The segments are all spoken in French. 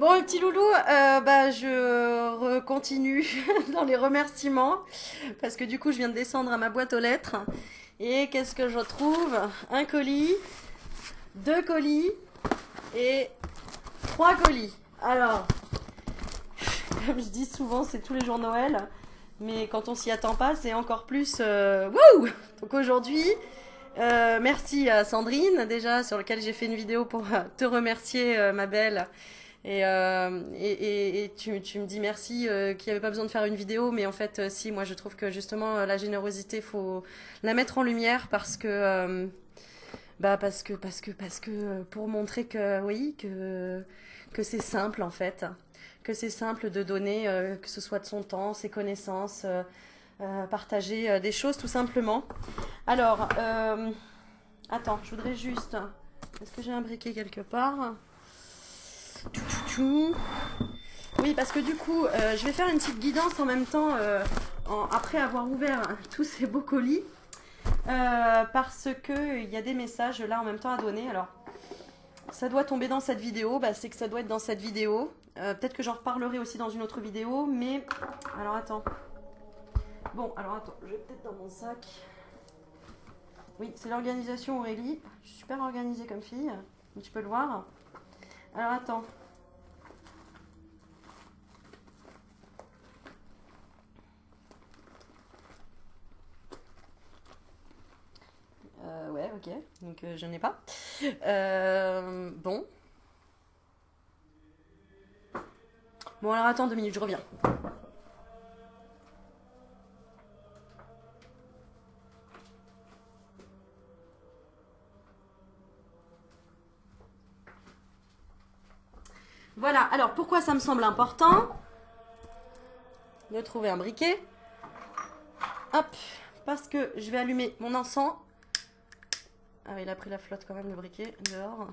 Bon, le petit loulou, je continue dans les remerciements parce que du coup, je viens de descendre à ma boîte aux lettres et qu'est-ce que je trouve? Un colis, deux colis et trois colis. Alors, comme je dis souvent, c'est tous les jours Noël, mais quand on s'y attend pas, c'est encore plus. Wouh! Donc aujourd'hui, merci à Sandrine déjà sur lequel j'ai fait une vidéo pour te remercier, ma belle. Et tu me dis merci qu'il n'y avait pas besoin de faire une vidéo, mais en fait, si, moi je trouve que justement la générosité, faut la mettre en lumière parce que pour montrer que oui, que c'est simple en fait, que c'est simple de donner, que ce soit de son temps, ses connaissances, partager des choses tout simplement. Alors, attends, je voudrais juste. Est-ce que j'ai un briquet quelque part? Oui, parce que du coup, je vais faire une petite guidance en même temps, après avoir ouvert tous ces beaux colis, parce que il y a des messages là en même temps à donner. Alors, ça doit tomber dans cette vidéo, bah, c'est que ça doit être dans cette vidéo. Peut-être que j'en reparlerai aussi dans une autre vidéo, mais alors attends. Bon, alors attends, je vais peut-être dans mon sac. Oui, c'est l'organisation Aurélie. Je suis super organisée comme fille, tu peux le voir. Alors attends. Ouais, ok. Donc je n'ai pas. Bon. Bon, alors attends 2 minutes, je reviens. Voilà, alors pourquoi ça me semble important de trouver un briquet? Hop, parce que je vais allumer mon encens. Ah oui, il a pris la flotte quand même, le briquet, dehors.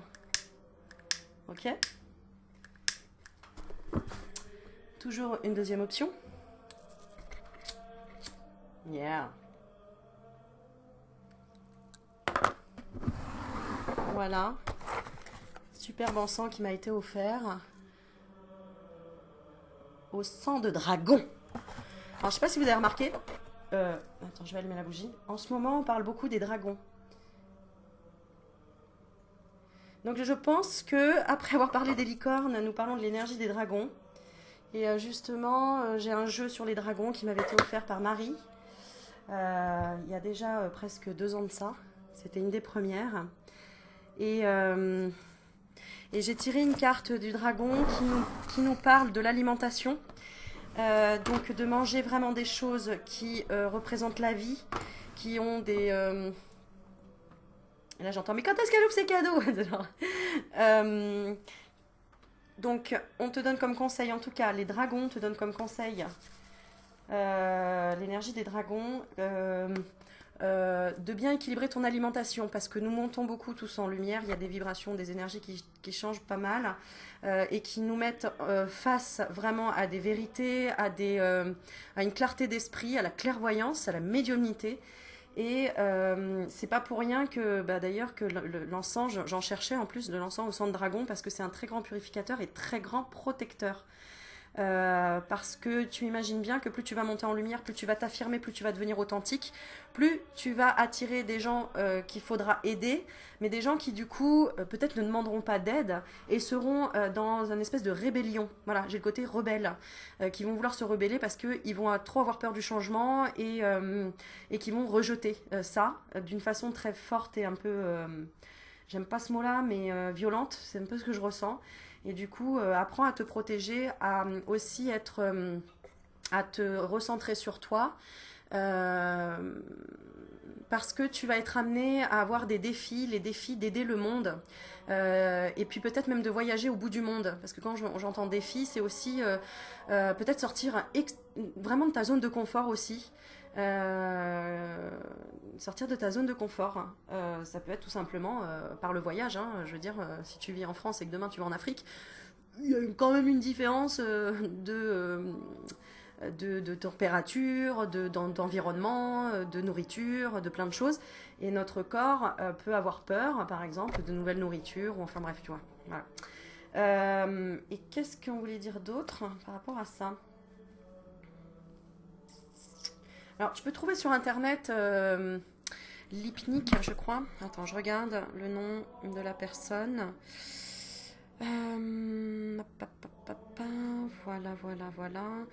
Ok. Toujours une deuxième option. Yeah. Voilà. Superbe encens qui m'a été offert. Au sang de dragon. Alors, je sais pas si vous avez remarqué. Attends, je vais allumer la bougie. En ce moment, on parle beaucoup des dragons. Donc, je pense que après avoir parlé des licornes, nous parlons de l'énergie des dragons. Et justement, j'ai un jeu sur les dragons qui m'avait été offert par Marie. Il y a déjà presque 2 ans de ça. C'était une des premières. Et, euh, et j'ai tiré une carte du dragon qui nous parle de l'alimentation. Donc de manger vraiment des choses qui représentent la vie, qui ont des... Et là j'entends, mais quand est-ce qu'elle ouvre ses cadeaux? euh, Donc on te donne comme conseil, en tout cas les dragons te donnent comme conseil l'énergie des dragons, de bien équilibrer ton alimentation parce que nous montons beaucoup tous en lumière, il y a des vibrations, des énergies qui changent pas mal et qui nous mettent face vraiment à des vérités, à une clarté d'esprit, à la clairvoyance, à la médiumnité. Et c'est pas pour rien que, bah, d'ailleurs, que l'encens, j'en cherchais en plus de l'encens au sang de dragon parce que c'est un très grand purificateur et très grand protecteur. Parce que tu imagines bien que plus tu vas monter en lumière, plus tu vas t'affirmer, plus tu vas devenir authentique, plus tu vas attirer des gens qu'il faudra aider, mais des gens qui du coup peut-être ne demanderont pas d'aide et seront dans une espèce de rébellion. Voilà, j'ai le côté rebelle, qui vont vouloir se rebeller parce qu'ils vont trop avoir peur du changement et qui vont rejeter ça d'une façon très forte et un peu... j'aime pas ce mot-là, mais violente, c'est un peu ce que je ressens. Et du coup, apprends à te protéger, à aussi à te recentrer sur toi, euh, parce que tu vas être amené à avoir des défis, les défis d'aider le monde, et puis peut-être même de voyager au bout du monde, parce que quand j'entends défi, c'est aussi peut-être sortir vraiment de ta zone de confort aussi. Sortir de ta zone de confort. Ça peut être tout simplement par le voyage. Hein. Je veux dire, si tu vis en France et que demain tu vas en Afrique, il y a quand même une différence de température, d'environnement, de nourriture, de plein de choses. Et notre corps peut avoir peur, par exemple, de nouvelles nourritures, ou enfin bref, tu vois. Voilà. Et qu'est-ce qu'on voulait dire d'autre par rapport à ça? Alors, tu peux trouver sur internet Lipnik, je crois. Attends, je regarde le nom de la personne. Voilà, voilà, voilà.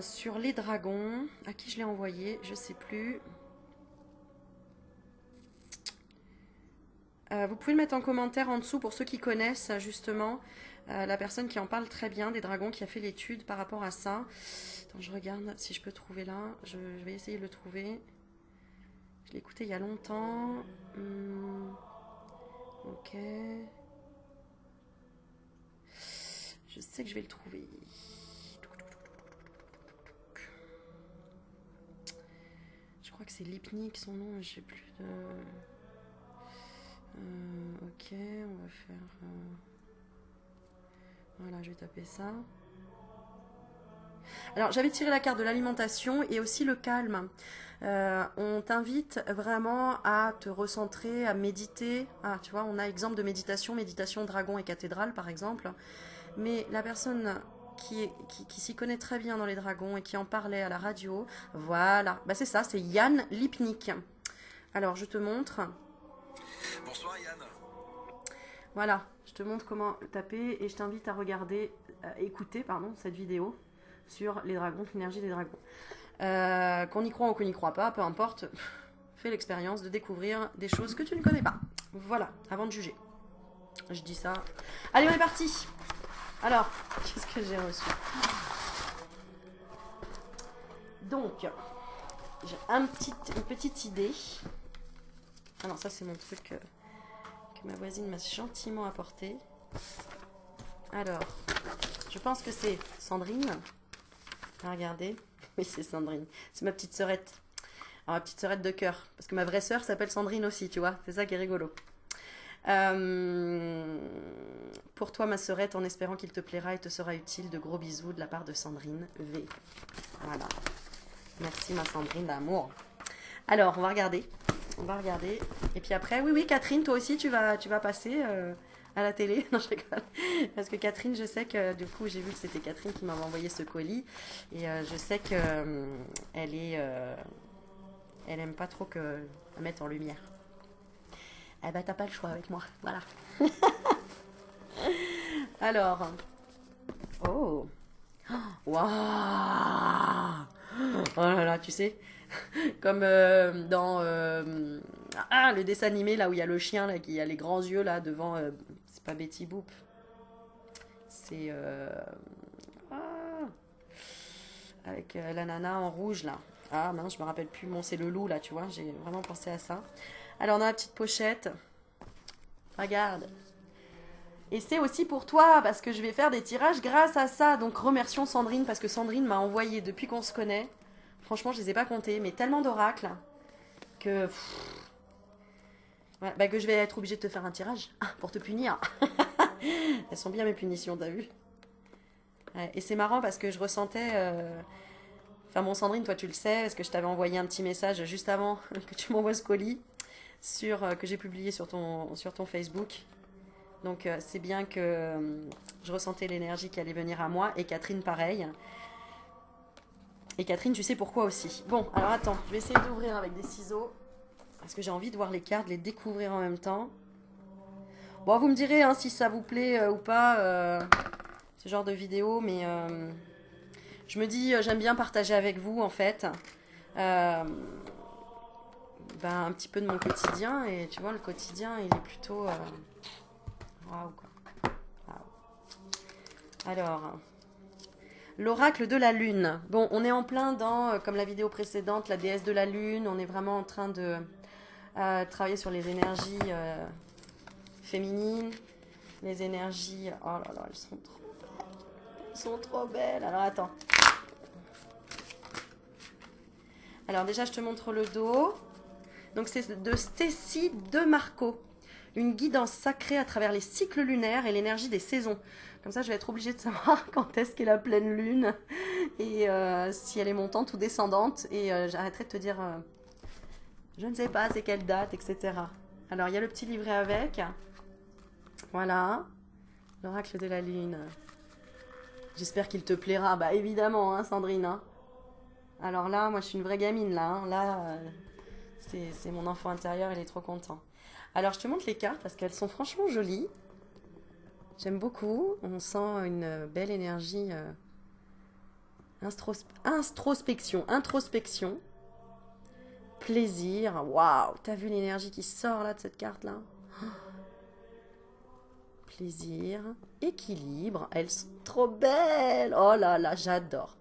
Sur les dragons, à qui je l'ai envoyé, je sais plus. Vous pouvez le mettre en commentaire en dessous pour ceux qui connaissent justement la personne qui en parle très bien des dragons, qui a fait l'étude par rapport à ça. Attends, je regarde si je peux trouver là. Je vais essayer de le trouver. Je l'ai écouté il y a longtemps. Ok. Je sais que je vais le trouver. Je crois que c'est Lipnik son nom, je sais plus de... ok, on va faire... Voilà, je vais taper ça. Alors, j'avais tiré la carte de l'alimentation et aussi le calme. On t'invite vraiment à te recentrer, à méditer. Ah, tu vois, on a exemple de méditation, méditation dragon et cathédrale par exemple. Mais la personne qui s'y connaît très bien dans les dragons et qui en parlait à la radio, voilà, bah c'est ça, c'est Yann Lipnik. Alors, je te montre. Bonsoir Yann. Voilà, je te montre comment taper et je t'invite à regarder, écouter, pardon, cette vidéo sur les dragons, l'énergie des dragons. Qu'on y croit ou qu'on n'y croit pas, peu importe, fais l'expérience de découvrir des choses que tu ne connais pas. Voilà, avant de juger. Je dis ça. Allez, on est parti. Alors, qu'est-ce que j'ai reçu? Donc, j'ai une petite idée. Ah non, ça c'est mon truc que ma voisine m'a gentiment apporté. Alors, je pense que c'est Sandrine. Regardez. Oui, c'est Sandrine. C'est ma petite sœurette. Alors, ma petite sœurette de cœur. Parce que ma vraie sœur s'appelle Sandrine aussi, tu vois. C'est ça qui est rigolo. Pour toi, ma sœurette, en espérant qu'il te plaira et te sera utile, de gros bisous de la part de Sandrine V. Voilà. Merci, ma Sandrine d'amour. Alors, on va regarder. On va regarder. Et puis après, oui, Catherine, toi aussi, tu vas passer à la télé. Non, je rigole. Parce que Catherine, je sais que, du coup, j'ai vu que c'était Catherine qui m'avait envoyé ce colis. Et je sais que elle aime pas trop que la mettre en lumière. Eh ben, t'as pas le choix avec moi. Voilà. Alors. Oh. Waouh. Oh là là, tu sais. Comme dans le dessin animé là où il y a le chien là qui a les grands yeux là devant. C'est pas Betty Boop. C'est avec la nana en rouge là. Ah mince, je me rappelle plus. Bon, c'est le loup là, tu vois. J'ai vraiment pensé à ça. Alors on a la petite pochette. Regarde. Et c'est aussi pour toi, parce que je vais faire des tirages grâce à ça. Donc remercions Sandrine, parce que Sandrine m'a envoyé depuis qu'on se connaît. Franchement, je les ai pas comptés, mais tellement d'oracles que... Ouais, bah que je vais être obligée de te faire un tirage pour te punir. Elles sont bien mes punitions, t'as vu? Ouais, et c'est marrant parce que je ressentais... Enfin bon, Sandrine, toi tu le sais, parce que je t'avais envoyé un petit message juste avant que tu m'envoies ce colis que j'ai publié sur ton Facebook. Donc c'est bien que je ressentais l'énergie qui allait venir à moi. Et Catherine, pareil. Et Catherine, tu sais pourquoi aussi. Bon, alors attends, je vais essayer d'ouvrir avec des ciseaux. Parce que j'ai envie de voir les cartes, les découvrir en même temps. Bon, vous me direz hein, si ça vous plaît ou pas, ce genre de vidéo. Mais je me dis, j'aime bien partager avec vous, en fait. Un petit peu de mon quotidien. Et tu vois, le quotidien, il est plutôt... Waouh, quoi. Waouh. Alors, l'oracle de la lune. Bon, on est en plein dans, comme la vidéo précédente, la déesse de la lune. On est vraiment en train de travailler sur les énergies féminines. Les énergies... Oh là là, elles sont trop belles. Elles sont trop belles. Alors, attends. Alors, déjà, je te montre le dos. Donc, c'est de Stécie de Marco. Une guidance sacrée à travers les cycles lunaires et l'énergie des saisons. Comme ça, je vais être obligée de savoir quand est-ce qu'est la pleine lune et si elle est montante ou descendante. Et j'arrêterai de te dire, je ne sais pas, c'est quelle date, etc. Alors, il y a le petit livret avec. Voilà. L'oracle de la lune. J'espère qu'il te plaira. Bah évidemment, hein, Sandrine. Hein. Alors là, moi je suis une vraie gamine là. Hein. Là, c'est mon enfant intérieur, il est trop content. Alors je te montre les cartes parce qu'elles sont franchement jolies. J'aime beaucoup. On sent une belle énergie. Introspection. Plaisir. Waouh, t'as vu l'énergie qui sort là de cette carte là? Plaisir, équilibre, elles sont trop belles. Oh là là, j'adore.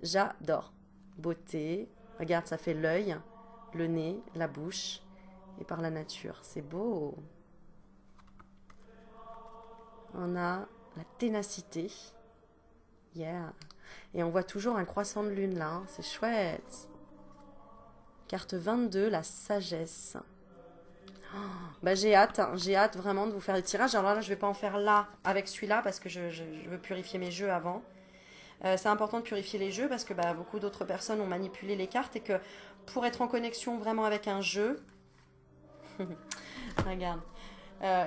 J'adore. Beauté, regarde, ça fait l'œil, le nez, la bouche et par la nature. C'est beau. On a la ténacité. Yeah. Et on voit toujours un croissant de lune là, hein. C'est chouette. Carte 22, la sagesse. Bah j'ai hâte vraiment de vous faire des tirages. Alors là, je vais pas en faire là avec celui-là parce que je veux purifier mes jeux avant. C'est important de purifier les jeux parce que bah, beaucoup d'autres personnes ont manipulé les cartes et que pour être en connexion vraiment avec un jeu, regarde,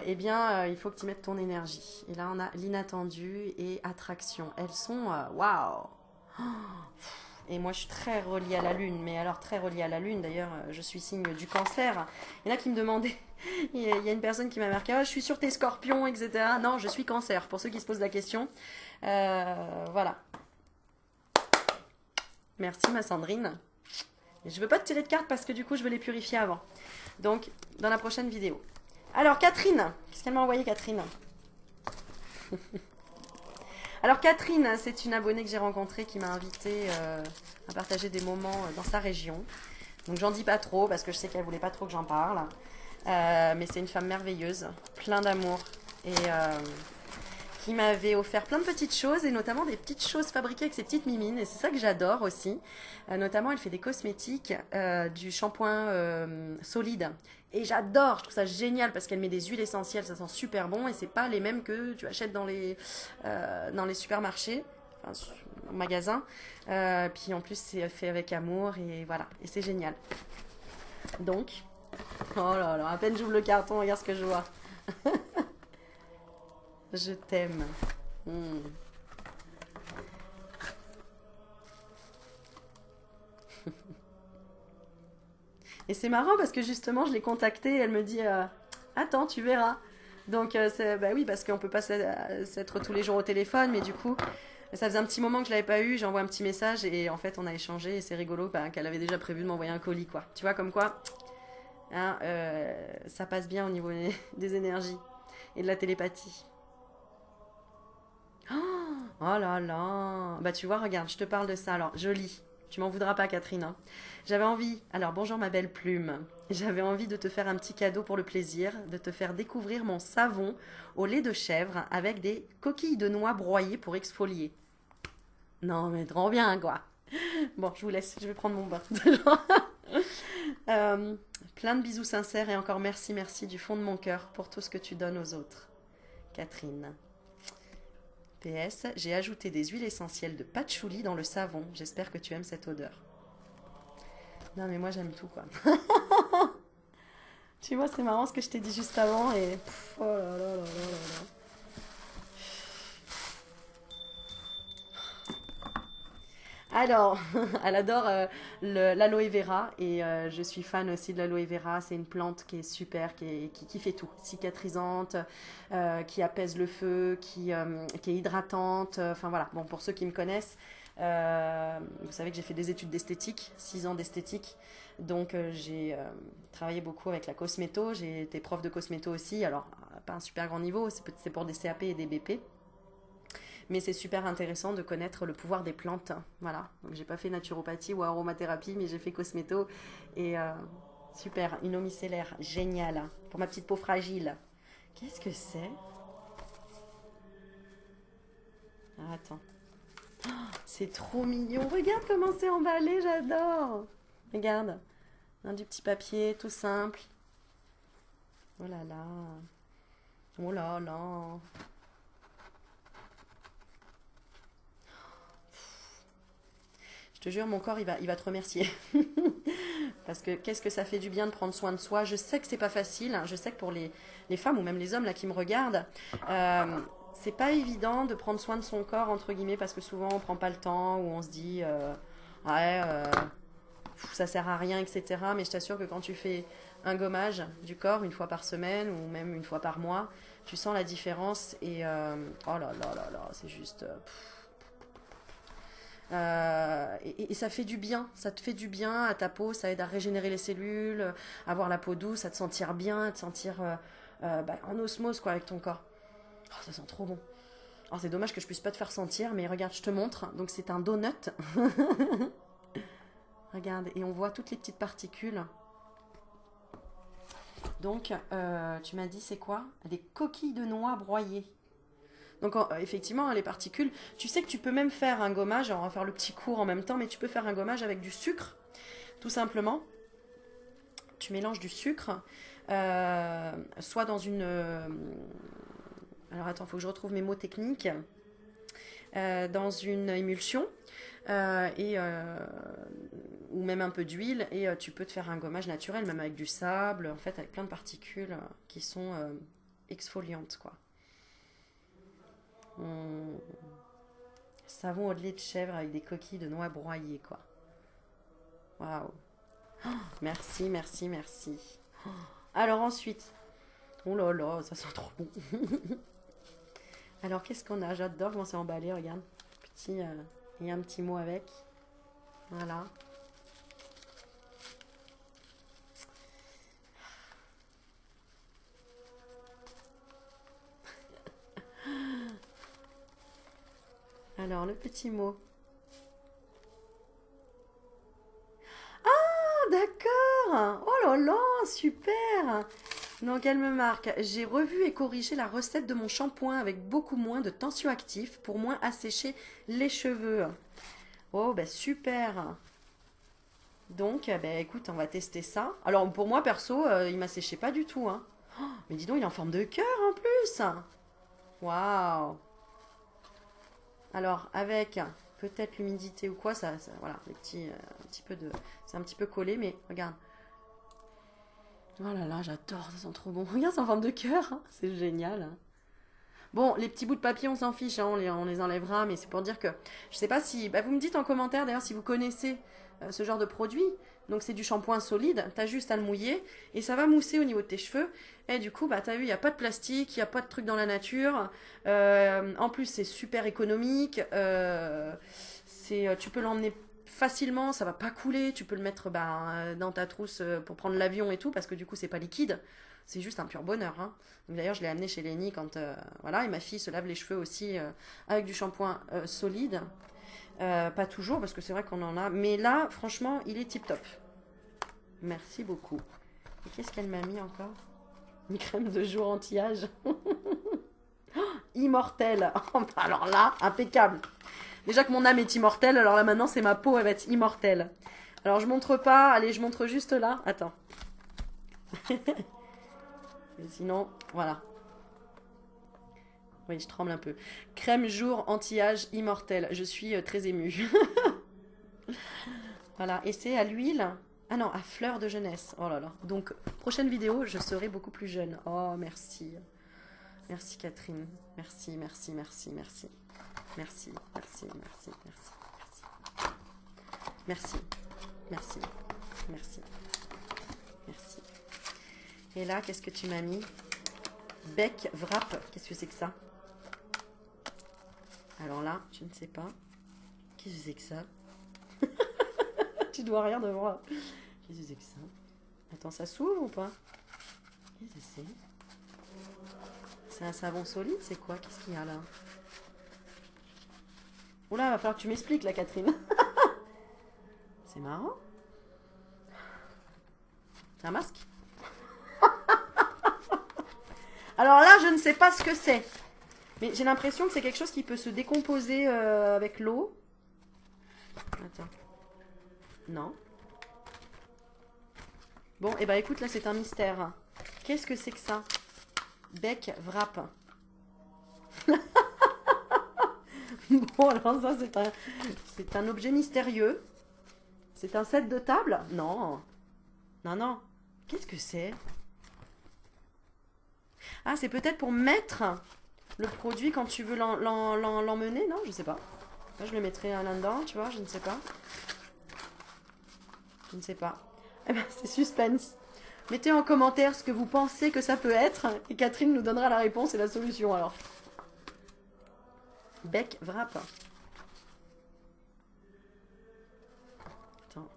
eh bien, il faut que tu mettes ton énergie. Et là, on a l'inattendu et attraction. Elles sont waouh! Et moi, je suis très reliée à la Lune. Mais alors, très reliée à la Lune. D'ailleurs, je suis signe du Cancer. Il y en a qui me demandaient. Il y a une personne qui m'a marqué je suis sur tes scorpions, etc. Non, je suis Cancer. Pour ceux qui se posent la question. Voilà. Merci, ma Sandrine. Je ne veux pas te tirer de cartes parce que du coup, je veux les purifier avant. Donc, dans la prochaine vidéo. Alors, Catherine. Qu'est-ce qu'elle m'a envoyé, Catherine? Alors Catherine, c'est une abonnée que j'ai rencontrée qui m'a invitée à partager des moments dans sa région. Donc j'en dis pas trop parce que je sais qu'elle voulait pas trop que j'en parle. Mais c'est une femme merveilleuse, plein d'amour et qui m'avait offert plein de petites choses et notamment des petites choses fabriquées avec ses petites mimines. Et c'est ça que j'adore aussi. Notamment, elle fait des cosmétiques, du shampoing solide. Et j'adore, je trouve ça génial parce qu'elle met des huiles essentielles, ça sent super bon et c'est pas les mêmes que tu achètes dans les supermarchés, enfin, en magasin. Puis en plus, c'est fait avec amour et voilà, et c'est génial. Donc, oh là là, à peine j'ouvre le carton, regarde ce que je vois. Je t'aime. Et c'est marrant parce que justement, je l'ai contactée et elle me dit attends, tu verras. Donc, bah oui, parce qu'on peut pas s'être tous les jours au téléphone, mais du coup, ça faisait un petit moment que je l'avais pas eu. J'envoie un petit message et en fait, on a échangé et c'est rigolo qu'elle avait déjà prévu de m'envoyer un colis, quoi. Tu vois, comme quoi, hein, ça passe bien au niveau des énergies et de la télépathie. Oh là là. Bah tu vois, regarde, je te parle de ça. Alors, je lis. Tu m'en voudras pas, Catherine. Hein. J'avais envie, alors bonjour ma belle plume, j'avais envie de te faire un petit cadeau pour le plaisir, de te faire découvrir mon savon au lait de chèvre avec des coquilles de noix broyées pour exfolier. Non mais trop bien quoi. Bon, je vous laisse, je vais prendre mon bain. Plein de bisous sincères et encore merci, merci du fond de mon cœur pour tout ce que tu donnes aux autres. Catherine. PS, j'ai ajouté des huiles essentielles de patchouli dans le savon. J'espère que tu aimes cette odeur. Non mais moi j'aime tout quoi. Tu vois, c'est marrant ce que je t'ai dit juste avant et... Pff, oh là là là là là. Alors, elle adore l'aloe vera et je suis fan aussi de l'aloe vera. C'est une plante qui est super, qui fait tout. Cicatrisante, qui apaise le feu, qui est hydratante. Enfin voilà, bon, pour ceux qui me connaissent, vous savez que j'ai fait des études d'esthétique, 6 ans d'esthétique. Donc j'ai travaillé beaucoup avec la cosméto. J'ai été prof de cosméto aussi. Alors, pas un super grand niveau, c'est pour des CAP et des BP. Mais c'est super intéressant de connaître le pouvoir des plantes. Voilà. Donc j'ai pas fait naturopathie ou aromathérapie, mais j'ai fait cosméto. Et super, une eau micellaire, génial. Pour ma petite peau fragile. Qu'est-ce que c'est? Ah, attends. Oh, c'est trop mignon. Regarde comment c'est emballé, j'adore. Regarde. Du petit papier, tout simple. Oh là là. Oh là là. Je te jure, mon corps, il va te remercier. Parce que qu'est-ce que ça fait du bien de prendre soin de soi. Je sais que c'est pas facile. Je sais que pour les femmes ou même les hommes là qui me regardent, c'est pas évident de prendre soin de son corps, entre guillemets, parce que souvent on prend pas le temps, ou on se dit, ouais, ça sert à rien, etc. Mais je t'assure que quand tu fais un gommage du corps une fois par semaine, ou même une fois par mois, tu sens la différence, et oh là là là là, c'est juste... et ça fait du bien, ça te fait du bien à ta peau, ça aide à régénérer les cellules, à avoir la peau douce, à te sentir bien, à te sentir en osmose quoi, avec ton corps. Oh, ça sent trop bon. Oh, c'est dommage que je puisse pas te faire sentir, mais regarde, je te montre. Donc c'est un donut. Regarde, et on voit toutes les petites particules. Donc, tu m'as dit c'est quoi? Des coquilles de noix broyées. Donc effectivement, les particules, tu sais que tu peux même faire un gommage, alors on va faire le petit cours en même temps, mais tu peux faire un gommage avec du sucre, tout simplement. Tu mélanges du sucre, soit dans une... alors attends, il faut que je retrouve mes mots techniques. Dans une émulsion, ou même un peu d'huile, et tu peux te faire un gommage naturel, même avec du sable, en fait, avec plein de particules qui sont exfoliantes, quoi. Savon au lait de chèvre avec des coquilles de noix broyées, quoi. Waouh. Oh, merci, merci, merci. Oh. Alors ensuite, oh là là, ça sent trop bon. Alors qu'est-ce qu'on a? J'adore comment c'est emballé, regarde. Petit, il y a un petit mot avec. Voilà. Alors, le petit mot. Ah, d'accord. Oh là là, super. Donc, elle me marque. J'ai revu et corrigé la recette de mon shampoing avec beaucoup moins de tensioactifs pour moins assécher les cheveux. Oh, bah super. Donc, bah, écoute, on va tester ça. Alors, pour moi, perso, il m'a séché pas du tout, hein. Oh, mais dis donc, il est en forme de cœur en plus. Waouh. Alors, avec peut-être l'humidité ou quoi, voilà, les petits, un petit peu de... C'est un petit peu collé, mais regarde. Oh là là, j'adore, ça sent trop bon. Regarde, c'est en forme de cœur, hein. C'est génial, hein. Bon, les petits bouts de papier, on s'en fiche, hein, on les enlèvera, mais c'est pour dire que... Je sais pas si... Bah, vous me dites en commentaire, d'ailleurs, si vous connaissez ce genre de produit. Donc, c'est du shampoing solide, t'as juste à le mouiller, et ça va mousser au niveau de tes cheveux. Et du coup, bah, t'as vu, il n'y a pas de plastique, il n'y a pas de truc dans la nature. En plus, c'est super économique. Tu peux l'emmener facilement, ça va pas couler. Tu peux le mettre dans ta trousse pour prendre l'avion et tout, parce que du coup, c'est pas liquide. C'est juste un pur bonheur, hein. D'ailleurs, je l'ai amené chez Lénie quand... voilà, et ma fille se lave les cheveux aussi avec du shampoing solide. Pas toujours, parce que c'est vrai qu'on en a. Mais là, franchement, il est tip-top. Merci beaucoup. Et qu'est-ce qu'elle m'a mis encore? Une crème de jour anti-âge. Immortelle. Alors là, impeccable. Déjà que mon âme est immortelle, alors là maintenant, c'est ma peau, elle va être immortelle. Alors je montre pas, allez, je montre juste là. Attends. Et sinon, voilà. Oui, je tremble un peu. Crème jour anti-âge immortelle. Je suis très émue. Voilà, et c'est à l'huile. Ah non, à fleur de jeunesse. Oh là là. Donc, prochaine vidéo, je serai beaucoup plus jeune. Oh, merci. Merci Catherine. Merci, merci, merci, merci. Merci, merci, merci, merci, merci. Merci, merci, merci, merci. Et là, qu'est-ce que tu m'as mis? Bec wrap. Qu'est-ce que c'est que ça? Alors là, je ne sais pas. Qu'est-ce que c'est que ça? Tu dois rien de moi. Qu'est-ce que c'est que ça? Attends, ça s'ouvre ou pas? Qu'est-ce que c'est? C'est un savon solide? C'est quoi? Qu'est-ce qu'il y a là? Oula, va falloir que tu m'expliques là, Catherine. C'est marrant. C'est un masque? Alors là, je ne sais pas ce que c'est. Mais j'ai l'impression que c'est quelque chose qui peut se décomposer avec l'eau. Attends. Non. Bon, et bah écoute, là c'est un mystère. Qu'est-ce que c'est que ça? Bec wrap. Bon, alors ça c'est un objet mystérieux. C'est un set de table? Non. Non, non. Qu'est-ce que c'est? Ah, c'est peut-être pour mettre le produit quand tu veux l'emmener, non? Je sais pas. Là, je le mettrai là-dedans, tu vois, je ne sais pas. Je ne sais pas. Eh ben, c'est suspense. Mettez en commentaire ce que vous pensez que ça peut être, et Catherine nous donnera la réponse et la solution, alors. Bec wrap. Attends.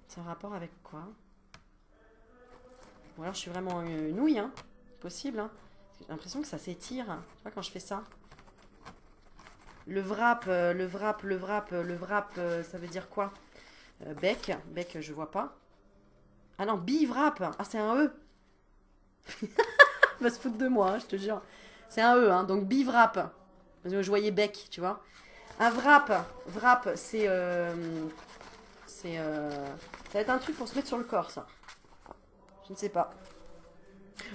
C'est un rapport avec quoi? Ou alors je suis vraiment une nouille, hein. Possible, hein. J'ai l'impression que ça s'étire. Tu vois, quand je fais ça. Le wrap, ça veut dire quoi? Bec, je vois pas. Ah non, biwrap. Ah, c'est un E. Il va se foutre de moi, hein, je te jure. C'est un E, hein, donc biwrap. Je voyais bec, tu vois. Un wrap, c'est... ça va être un truc pour se mettre sur le corps, ça. Je ne sais pas.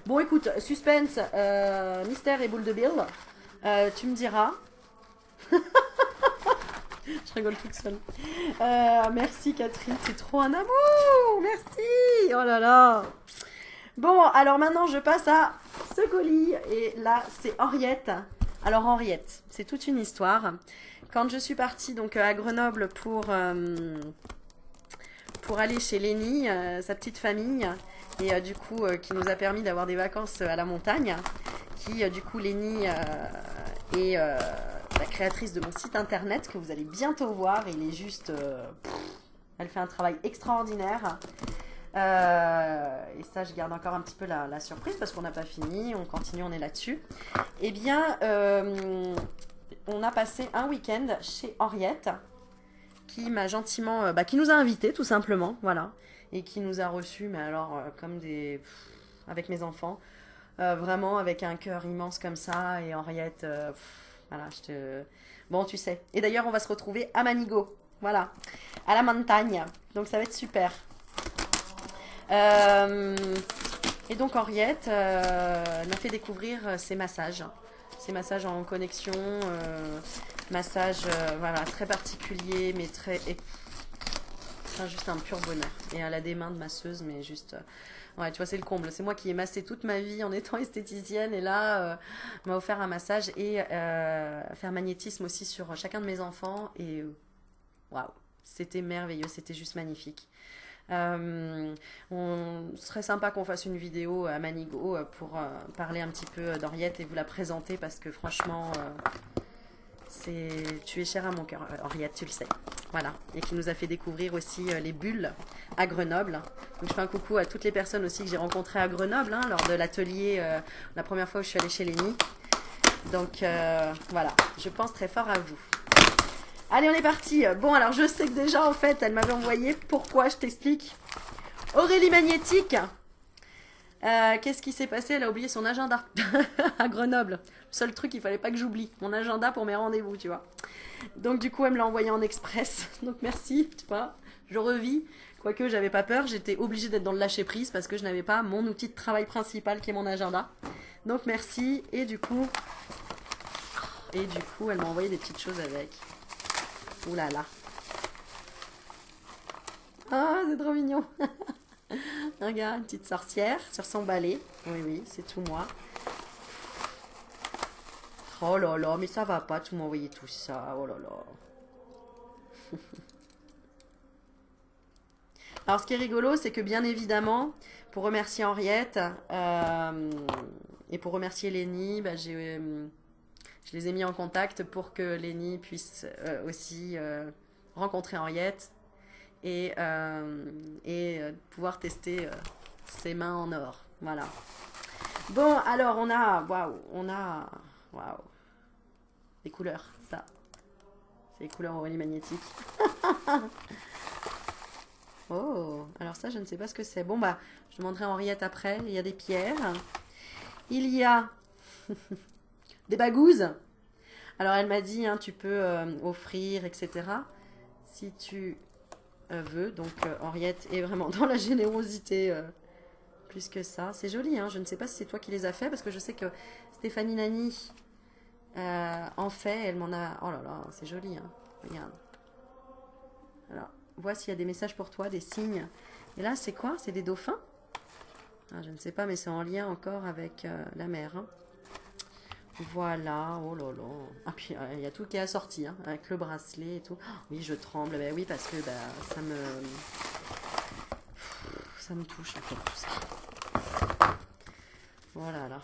Bon, écoute, suspense, mystère et boule de Bill. Tu me diras. Je rigole toute seule. Merci Catherine, c'est trop un amour. Merci. Oh là là. Bon, alors maintenant je passe à ce colis. Et là, c'est Henriette. Alors Henriette, c'est toute une histoire. Quand je suis partie donc à Grenoble pour aller chez Lénie, sa petite famille, et du coup qui nous a permis d'avoir des vacances à la montagne, qui du coup Lénie est la créatrice de mon site internet que vous allez bientôt voir. Il est juste... elle fait un travail extraordinaire. Et ça, je garde encore un petit peu la surprise parce qu'on n'a pas fini, on continue, on est là-dessus. Eh bien, on a passé un week-end chez Henriette qui m'a gentiment... qui nous a invités tout simplement, voilà. Et qui nous a reçus, mais alors, comme des... avec mes enfants. Vraiment avec un cœur immense comme ça. Et Henriette... voilà, je te... Bon, tu sais. Et d'ailleurs, on va se retrouver à Manigo. Voilà. À la montagne. Donc, ça va être super. Et donc, Henriette m'a fait découvrir ses massages. Ses massages en connexion. Massages, voilà, très particuliers, mais très... Enfin, juste un pur bonheur. Et elle a des mains de masseuse, mais juste... ouais, tu vois, c'est le comble. C'est moi qui ai massé toute ma vie en étant esthéticienne. Et là, m'a offert un massage et faire magnétisme aussi sur chacun de mes enfants. Et waouh, c'était merveilleux. C'était juste magnifique. On serait sympa qu'on fasse une vidéo à Manigo pour parler un petit peu d'Henriette et vous la présenter parce que franchement... tu es chère à mon cœur, Henriette, tu le sais. Voilà. Et qui nous a fait découvrir aussi les bulles à Grenoble. Donc je fais un coucou à toutes les personnes aussi que j'ai rencontrées à Grenoble, hein, lors de l'atelier, la première fois où je suis allée chez Lénie. Donc voilà, je pense très fort à vous. Allez, on est parti. Bon, alors je sais que déjà, en fait, elle m'avait envoyé. Pourquoi? Je t'explique. Aurélie Magnétique. Qu'est-ce qui s'est passé? Elle a oublié son agenda à Grenoble. Le seul truc, il fallait pas que j'oublie mon agenda pour mes rendez-vous, tu vois. Donc du coup, elle me l'a envoyé en express. Donc merci, tu vois. Je revis. Quoique, j'avais pas peur. J'étais obligée d'être dans le lâcher prise parce que je n'avais pas mon outil de travail principal qui est mon agenda. Donc merci. Et du coup, elle m'a envoyé des petites choses avec. Ouh là là. Ah, c'est trop mignon. Regarde, une petite sorcière sur son balai. Oui, oui, c'est tout moi. Oh là là, mais ça va pas, tu m'envoyer tout ça. Oh là là. Alors, ce qui est rigolo, c'est que bien évidemment, pour remercier Henriette et pour remercier Lénie, bah, je les ai mis en contact pour que Lénie puisse aussi rencontrer Henriette et pouvoir tester ses mains en or. Voilà. Bon, alors on a les couleurs, ça. C'est les couleurs Aurélie Magnétique. Oh, alors ça, je ne sais pas ce que c'est. Bon, bah, je demanderai à Henriette après. Il y a des pierres. Il y a des bagouses. Alors, elle m'a dit, hein, tu peux offrir, etc. Si tu veux. Donc, Henriette est vraiment dans la générosité plus que ça. C'est joli, hein. Je ne sais pas si c'est toi qui les as fait parce que je sais que Stéphanie Nani en fait. Elle m'en a... Oh là là, c'est joli, hein. Regarde. Alors, vois s'il y a des messages pour toi, des signes. Et là, c'est quoi? C'est des dauphins? Ah, je ne sais pas, mais c'est en lien encore avec la mer. Hein. Voilà, oh là là. Ah, puis il y a tout qui est assorti, hein, avec le bracelet et tout. Oh, oui, je tremble, ben oui, parce que bah, ça me touche en fait tout ça. Voilà, là.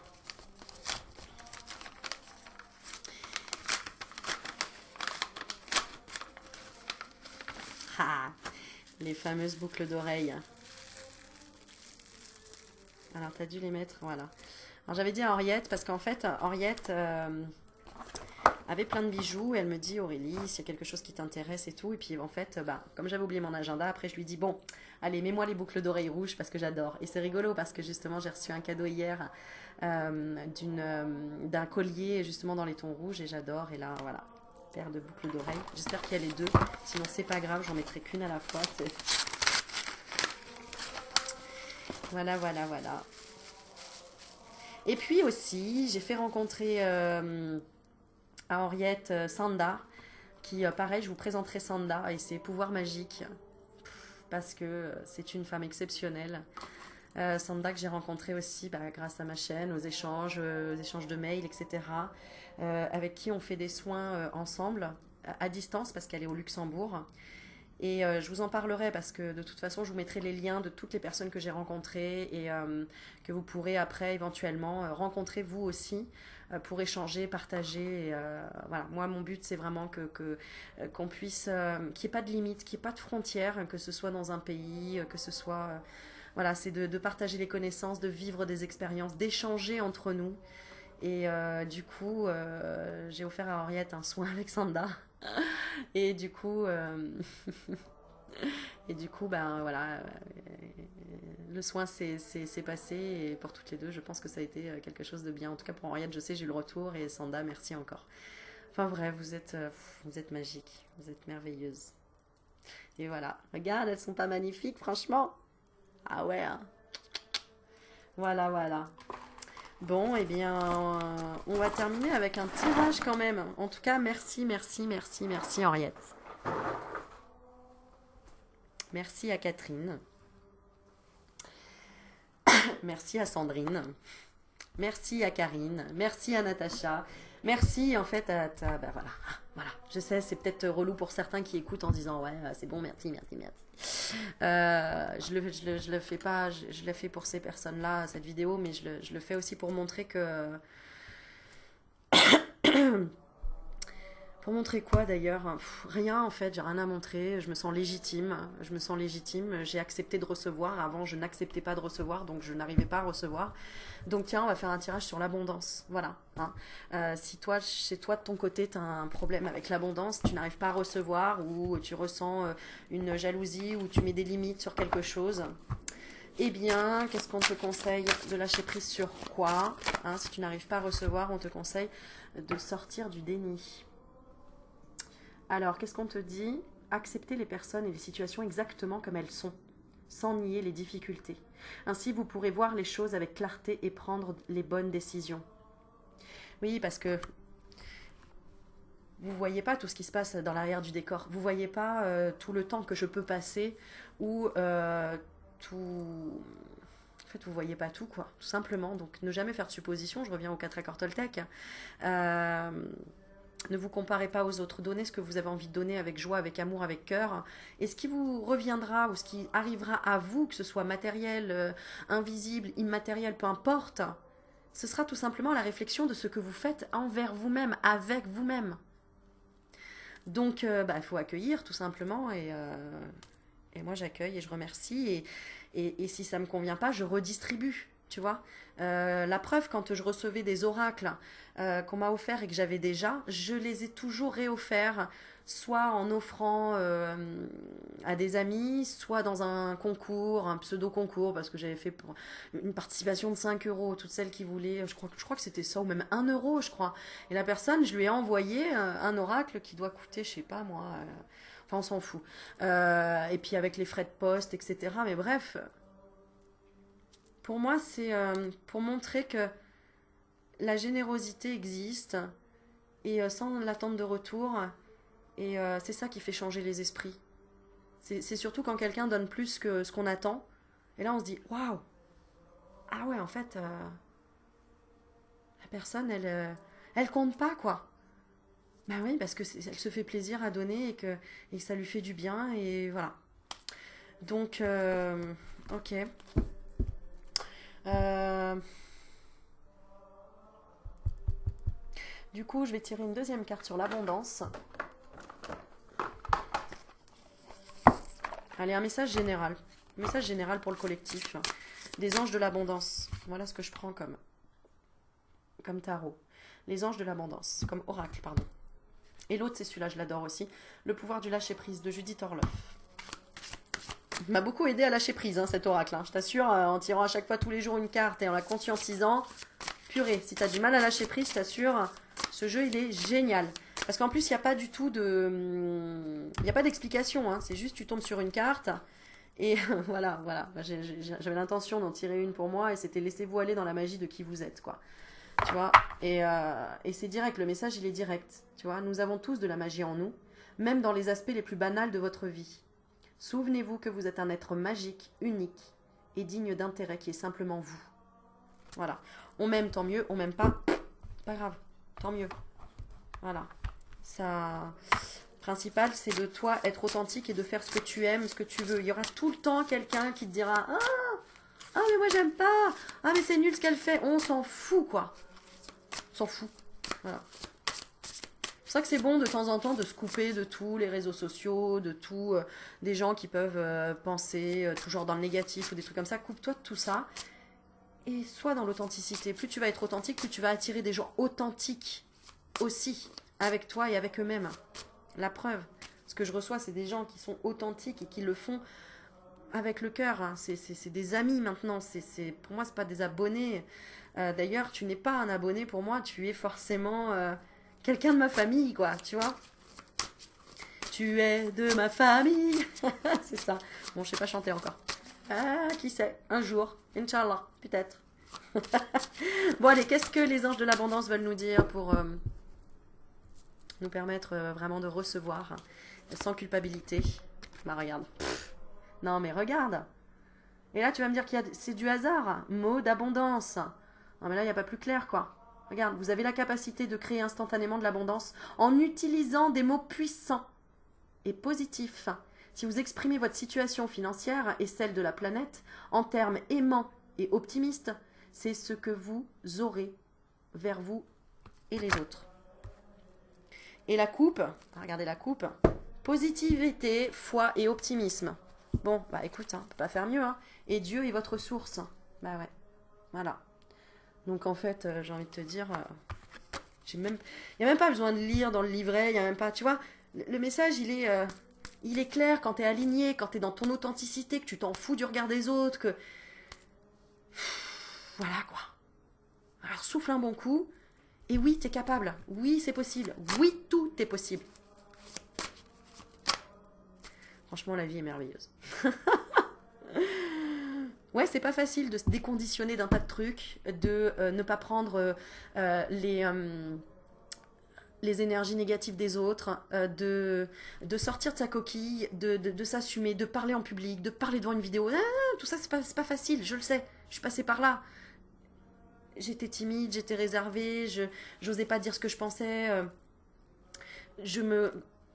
Ah, les fameuses boucles d'oreilles. Alors, t'as dû les mettre, voilà. Alors, j'avais dit à Henriette, parce qu'en fait, Henriette avait plein de bijoux, et elle me dit, Aurélie, s'il y a quelque chose qui t'intéresse et tout. Et puis, en fait, bah, comme j'avais oublié mon agenda, après, je lui dis, bon, allez, mets-moi les boucles d'oreilles rouges, parce que j'adore. Et c'est rigolo, parce que justement, j'ai reçu un cadeau hier d'un collier, justement, dans les tons rouges, et j'adore. Et là, voilà, paire de boucles d'oreilles. J'espère qu'il y a les deux. Sinon, c'est pas grave, j'en mettrai qu'une à la fois. Voilà, voilà, voilà. Et puis aussi, j'ai fait rencontrer à Henriette Sanda, qui, pareil, je vous présenterai Sanda et ses pouvoirs magiques, parce que c'est une femme exceptionnelle. Sanda que j'ai rencontrée aussi bah, grâce à ma chaîne, aux échanges de mails, etc. Avec qui on fait des soins ensemble, à distance, parce qu'elle est au Luxembourg. Et je vous en parlerai parce que de toute façon, je vous mettrai les liens de toutes les personnes que j'ai rencontrées et que vous pourrez après éventuellement rencontrer vous aussi pour échanger, partager. Et, voilà, moi, mon but, c'est vraiment qu'on puisse, qu'il n'y ait pas de limite, qu'il n'y ait pas de frontières, que ce soit dans un pays, que ce soit. Voilà, c'est de partager les connaissances, de vivre des expériences, d'échanger entre nous. Et du coup, j'ai offert à Henriette un soin avec Sanda. Et du coup, et du coup, ben voilà, le soin s'est passé et pour toutes les deux, je pense que ça a été quelque chose de bien. En tout cas pour Henriette, je sais, j'ai eu le retour et Sanda, merci encore. Enfin bref, vous êtes magique, vous êtes merveilleuse. Et voilà, regarde, elles sont pas magnifiques, franchement. Ah ouais, hein. Voilà, voilà. Bon, eh bien, on va terminer avec un tirage quand même. En tout cas, merci, merci, merci, merci Henriette. Merci à Catherine. Merci à Sandrine. Merci à Karine. Merci à Natacha. Merci en fait à ta. Bah voilà. Voilà. Je sais, c'est peut-être relou pour certains qui écoutent en disant ouais, c'est bon, merci, merci, merci. Je le fais pas, je le fais pour ces personnes-là, cette vidéo, mais je le fais aussi pour montrer que. Pour montrer quoi d'ailleurs? Rien en fait, j'ai rien à montrer, je me sens légitime, j'ai accepté de recevoir, avant je n'acceptais pas de recevoir, donc je n'arrivais pas à recevoir. Donc tiens, on va faire un tirage sur l'abondance, voilà. Hein. Si toi, chez toi de ton côté, tu as un problème avec l'abondance, tu n'arrives pas à recevoir, ou tu ressens une jalousie, ou tu mets des limites sur quelque chose, eh bien, qu'est-ce qu'on te conseille de lâcher prise sur quoi? Hein, si tu n'arrives pas à recevoir, on te conseille de sortir du déni. Alors, qu'est-ce qu'on te dit? Accepter les personnes et les situations exactement comme elles sont, sans nier les difficultés. Ainsi, vous pourrez voir les choses avec clarté et prendre les bonnes décisions. Oui, parce que vous ne voyez pas tout ce qui se passe dans l'arrière du décor. Vous ne voyez pas tout le temps que je peux passer ou tout... En fait, vous ne voyez pas tout, quoi, tout simplement. Donc, ne jamais faire de suppositions. Je reviens aux 4 accords Toltec. Ne vous comparez pas aux autres. Donnez ce que vous avez envie de donner avec joie, avec amour, avec cœur. Et ce qui vous reviendra ou ce qui arrivera à vous, que ce soit matériel, invisible, immatériel, peu importe, ce sera tout simplement la réflexion de ce que vous faites envers vous-même, avec vous-même. Donc, il faut accueillir tout simplement. Et moi, j'accueille et je remercie. Et si ça ne me convient pas, je redistribue. Tu vois, la preuve, quand je recevais des oracles qu'on m'a offerts et que j'avais déjà, je les ai toujours réofferts, soit en offrant à des amis, soit dans un concours, un pseudo-concours, parce que j'avais fait pour une participation de 5 euros, toutes celles qui voulaient, je crois que c'était ça, ou même 1 euro, je crois. Et la personne, je lui ai envoyé un oracle qui doit coûter, je sais pas moi, enfin on s'en fout. Et puis avec les frais de poste, etc. Mais bref... Pour moi, c'est pour montrer que la générosité existe et sans l'attente de retour. Et c'est ça qui fait changer les esprits. C'est surtout quand quelqu'un donne plus que ce qu'on attend. Et là, on se dit waouh! Ah ouais, en fait, la personne, elle compte pas, quoi. Bah oui, parce que elle se fait plaisir à donner et que ça lui fait du bien, et voilà. Donc, ok. Euh, du coup, je vais tirer une deuxième carte sur l'abondance. Allez, un message général. Un message général pour le collectif. Des anges de l'abondance. Voilà ce que je prends comme tarot. Les anges de l'abondance, comme oracle, pardon. Et l'autre, c'est celui-là, je l'adore aussi. Le pouvoir du lâcher-prise de Judith Orloff. Il m'a beaucoup aidé à lâcher prise, hein, cet oracle. Hein. Je t'assure, en tirant à chaque fois tous les jours une carte et en la conscientisant, purée, si t'as du mal à lâcher prise, je t'assure, ce jeu, il est génial. Parce qu'en plus, il n'y a pas du tout de... Il n'y a pas d'explication, hein. C'est juste tu tombes sur une carte et voilà. J'avais l'intention d'en tirer une pour moi et c'était laissez-vous aller dans la magie de qui vous êtes, quoi. Tu vois, et c'est direct, le message, il est direct. Tu vois, nous avons tous de la magie en nous, même dans les aspects les plus banals de votre vie. Souvenez-vous que vous êtes un être magique, unique et digne d'intérêt qui est simplement vous. Voilà. On m'aime, tant mieux. On m'aime pas, pas grave. Tant mieux. Voilà. Ça, principal, c'est de toi être authentique et de faire ce que tu aimes, ce que tu veux. Il y aura tout le temps quelqu'un qui te dira mais moi j'aime pas. Ah, mais c'est nul ce qu'elle fait. On s'en fout, quoi. On s'en fout. Voilà. C'est ça que c'est bon de temps en temps de se couper de tous les réseaux sociaux, de tout, des gens qui peuvent penser toujours dans le négatif ou des trucs comme ça. Coupe-toi de tout ça et sois dans l'authenticité. Plus tu vas être authentique, plus tu vas attirer des gens authentiques aussi avec toi et avec eux-mêmes. La preuve, ce que je reçois, c'est des gens qui sont authentiques et qui le font avec le cœur. Hein. C'est des amis maintenant. Pour moi, c'est pas des abonnés. D'ailleurs, tu n'es pas un abonné pour moi. Tu es forcément quelqu'un de ma famille, quoi. Tu vois. Tu es de ma famille. C'est ça. Bon, je sais pas chanter encore. Ah, qui sait. Un jour. Inch'Allah. Peut-être. Bon, allez. Qu'est-ce que les anges de l'abondance veulent nous dire pour nous permettre vraiment de recevoir sans culpabilité? Bah, regarde. Non, mais regarde. Et là, tu vas me dire c'est du hasard. Mot d'abondance. Non, mais là, il n'y a pas plus clair, quoi. Regarde, vous avez la capacité de créer instantanément de l'abondance en utilisant des mots puissants et positifs. Si vous exprimez votre situation financière et celle de la planète en termes aimants et optimistes, c'est ce que vous aurez vers vous et les autres. Et la coupe, regardez la coupe, positivité, foi et optimisme. Bon, bah écoute, on peut pas faire mieux, hein. Et Dieu est votre source. Bah ouais, voilà. Donc en fait, j'ai envie de te dire, il n'y a même pas besoin de lire dans le livret, il y a même pas, tu vois, le message, il est clair quand tu es aligné, quand tu es dans ton authenticité, que tu t'en fous du regard des autres, que... Voilà quoi. Alors souffle un bon coup, et oui, tu es capable, oui, c'est possible, oui, tout est possible. Franchement, la vie est merveilleuse. Ouais, c'est pas facile de se déconditionner d'un tas de trucs, de ne pas prendre les énergies négatives des autres, de sortir de sa coquille, de s'assumer, de parler en public, de parler devant une vidéo. Tout ça, c'est pas facile, je le sais. Je suis passée par là. J'étais timide, j'étais réservée, j'osais pas dire ce que je pensais.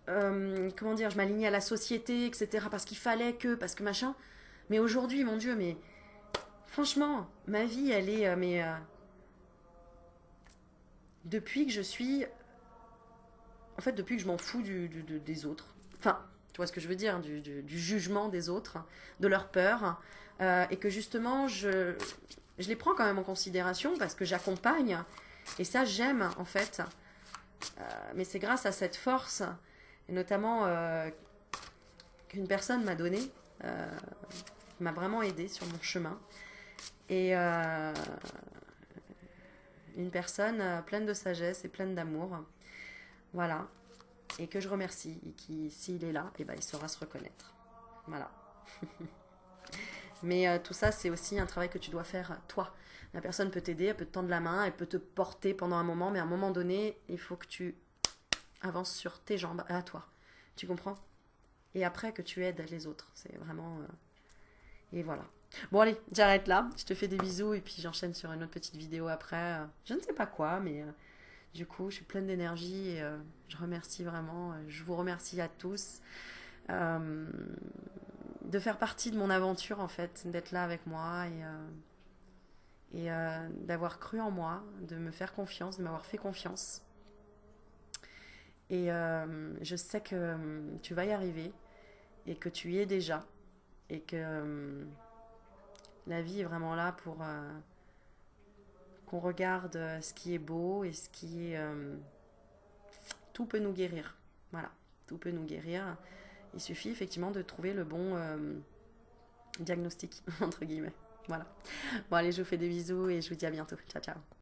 Comment dire, je m'alignais à la société, etc. Parce qu'il fallait parce que machin. Mais aujourd'hui, mon Dieu, mais franchement, ma vie, elle est, depuis que je suis, en fait, depuis que je m'en fous des autres. Enfin, tu vois ce que je veux dire, du jugement des autres, de leur peur, et que justement, je les prends quand même en considération parce que j'accompagne, et ça, j'aime en fait. Mais c'est grâce à cette force, et notamment qu'une personne m'a donné, m'a vraiment aidé sur mon chemin. Et une personne pleine de sagesse et pleine d'amour. Voilà. Et que je remercie. Et qui, s'il est là, eh ben, il saura se reconnaître. Voilà. Mais tout ça, c'est aussi un travail que tu dois faire toi. La personne peut t'aider, elle peut te tendre la main, elle peut te porter pendant un moment, mais à un moment donné, il faut que tu avances sur tes jambes, à toi. Tu comprends? Et après que tu aides les autres. C'est vraiment... Et voilà. Bon allez, j'arrête là. Je te fais des bisous et puis j'enchaîne sur une autre petite vidéo après. Je ne sais pas quoi, mais Du coup, je suis pleine d'énergie et je remercie vraiment, je vous remercie à tous de faire partie de mon aventure en fait, d'être là avec moi et d'avoir cru en moi, de me faire confiance, de m'avoir fait confiance. Et je sais que tu vas y arriver et que tu y es déjà et que la vie est vraiment là pour qu'on regarde ce qui est beau et ce qui est... tout peut nous guérir. Voilà, tout peut nous guérir. Il suffit effectivement de trouver le bon diagnostic, entre guillemets. Voilà. Bon, allez, je vous fais des bisous et je vous dis à bientôt. Ciao, ciao.